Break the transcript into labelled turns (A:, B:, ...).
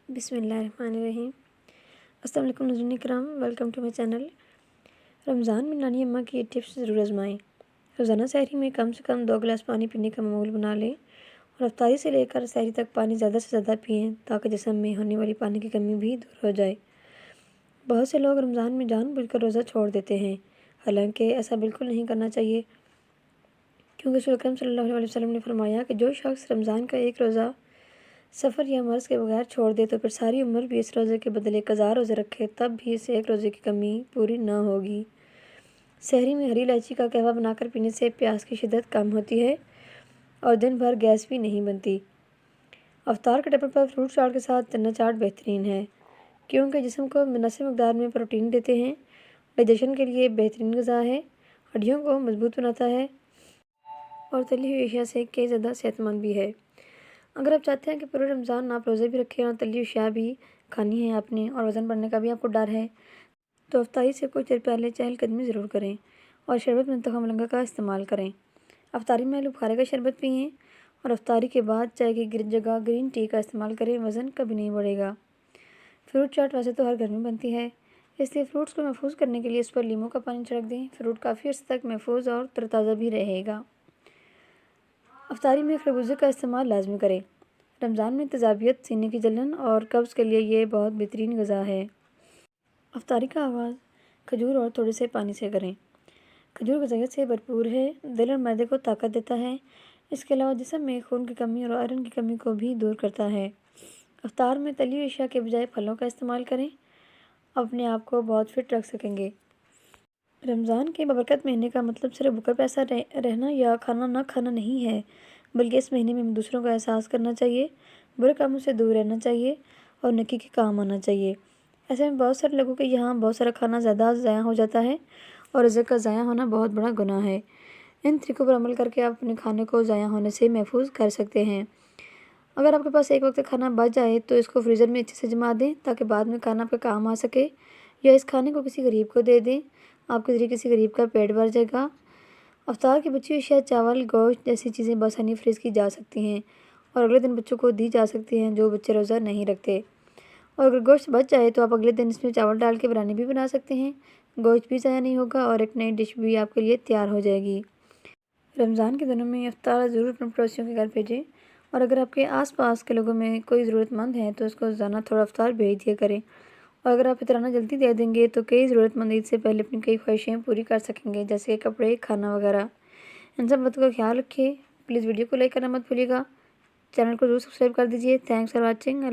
A: بسم اللہ الرحمن الرحیم۔ السلام علیکم ناظرین اکرام، ویلکم ٹو مائی چینل۔ رمضان میں نانی اماں کی یہ ٹپس ضرور آزمائیں۔ روزانہ سحری میں کم سے کم 2 گلاس پانی پینے کا معمول بنا لیں اور افطاری سے لے کر سحری تک پانی زیادہ سے زیادہ پئیں تاکہ جسم میں ہونے والی پانی کی کمی بھی دور ہو جائے۔ بہت سے لوگ رمضان میں جان بوجھ کر روزہ چھوڑ دیتے ہیں، حالانکہ ایسا بالکل نہیں کرنا چاہیے، کیونکہ رسول اکرم صلی اللہ علیہ وسلم نے فرمایا کہ جو شخص رمضان کا ایک روزہ سفر یا مرض کے بغیر چھوڑ دے تو پھر ساری عمر بھی اس روزے کے بدلے قضا روزے رکھے تب بھی اسے ایک روزے کی کمی پوری نہ ہوگی۔ سحری میں ہری الائچی کا قہوہ بنا کر پینے سے پیاس کی شدت کم ہوتی ہے اور دن بھر گیس بھی نہیں بنتی۔ افطار کے ٹیبل پر فروٹ چاٹ کے ساتھ چنا چاٹ بہترین ہے، کیونکہ جسم کو مناسب مقدار میں پروٹین دیتے ہیں، ڈائجیشن کے لیے بہترین غذا ہے، ہڈیوں کو مضبوط بناتا ہے اور تلی ہوئی اشیاء سے کئی زیادہ صحت مند بھی ہے۔ اگر آپ چاہتے ہیں کہ پورے رمضان آپ روزے بھی رکھیں اور تلی اشیاء بھی کھانی ہے آپ نے اور وزن بڑھنے کا بھی آپ کو ڈر ہے، تو افطاری سے کچھ دیر پہلے چہل قدمی ضرور کریں اور شربت منتخب ملنگا کا استعمال کریں۔ افطاری میں آلو بخارے کا شربت پئیں اور افطاری کے بعد چائے کی جگہ گرین ٹی کا استعمال کریں، وزن کبھی نہیں بڑھے گا۔ فروٹ چاٹ ویسے تو ہر گھر میں بنتی ہے، اس لیے فروٹس کو محفوظ کرنے کے لیے اس پر لیموں کا پانی چھڑک دیں، فروٹ کافی عرصے تک محفوظ اور ترتازہ بھی رہے گا۔ افطاری میں خربوزے کا استعمال لازمی کریں۔ رمضان میں تیزابیت، سینے کی جلن اور قبض کے لیے یہ بہت بہترین غذا ہے۔ افطاری کا آغاز کھجور اور تھوڑے سے پانی سے کریں۔ کھجور غذائیت سے بھرپور ہے، دل اور معدے کو طاقت دیتا ہے، اس کے علاوہ جسم میں خون کی کمی اور آئرن کی کمی کو بھی دور کرتا ہے۔ افطار میں تلی ہوئی اشیاء کے بجائے پھلوں کا استعمال کریں، اپنے آپ کو بہت فٹ رکھ سکیں گے۔ رمضان کے بابرکت مہینے کا مطلب صرف بھوکا پیاسا رہنا یا کھانا نہ کھانا نہیں ہے، بلکہ اس مہینے میں دوسروں کا احساس کرنا چاہیے، برے کاموں سے دور رہنا چاہیے اور نیکی کے کام آنا چاہیے۔ ایسے میں بہت سارے لوگوں کے یہاں بہت سارا کھانا زیادہ ضائع ہو جاتا ہے اور رزق کا ضائع ہونا بہت بڑا گناہ ہے۔ ان طریقوں پر عمل کر کے آپ اپنے کھانے کو ضائع ہونے سے محفوظ کر سکتے ہیں۔ اگر آپ کے پاس ایک وقت کھانا بچ جائے تو اس کو فریزر میں اچھے سے جما دیں تاکہ بعد میں کھانا آپ کے کام آ سکے، یا اس کھانے کو کسی غریب کو دے دیں، آپ کے ذریعے کسی غریب کا پیٹ بھر جائے گا۔ افطار کی بچی ہوئی اشیاء چاول، گوشت جیسی چیزیں بآسانی فریز کی جا سکتی ہیں اور اگلے دن بچوں کو دی جا سکتی ہیں جو بچے روزہ نہیں رکھتے۔ اور اگر گوشت بچ جائے تو آپ اگلے دن اس میں چاول ڈال کے بریانی بھی بنا سکتے ہیں، گوشت بھی ضائع نہیں ہوگا اور ایک نئی ڈش بھی آپ کے لیے تیار ہو جائے گی۔ رمضان کے دنوں میں افطار ضرور اپنے پڑوسیوں کے گھر بھیجیں، اور اگر آپ کے آس پاس کے لوگوں میں کوئی ضرورت مند ہے تو اس کو روزانہ تھوڑا افطار بھیج دیا کریں، اور اگر آپ فطرانہ جلدی دے دیں گے تو کئی ضرورت مند عید سے پہلے اپنی کئی خواہشیں پوری کر سکیں گے، جیسے کپڑے، کھانا وغیرہ۔ ان سب باتوں کا خیال رکھیے۔ پلیز ویڈیو کو لائک کرنا مت بھولیے گا، چینل کو ضرور سبسکرائب کر دیجیے۔ Thanks for watching.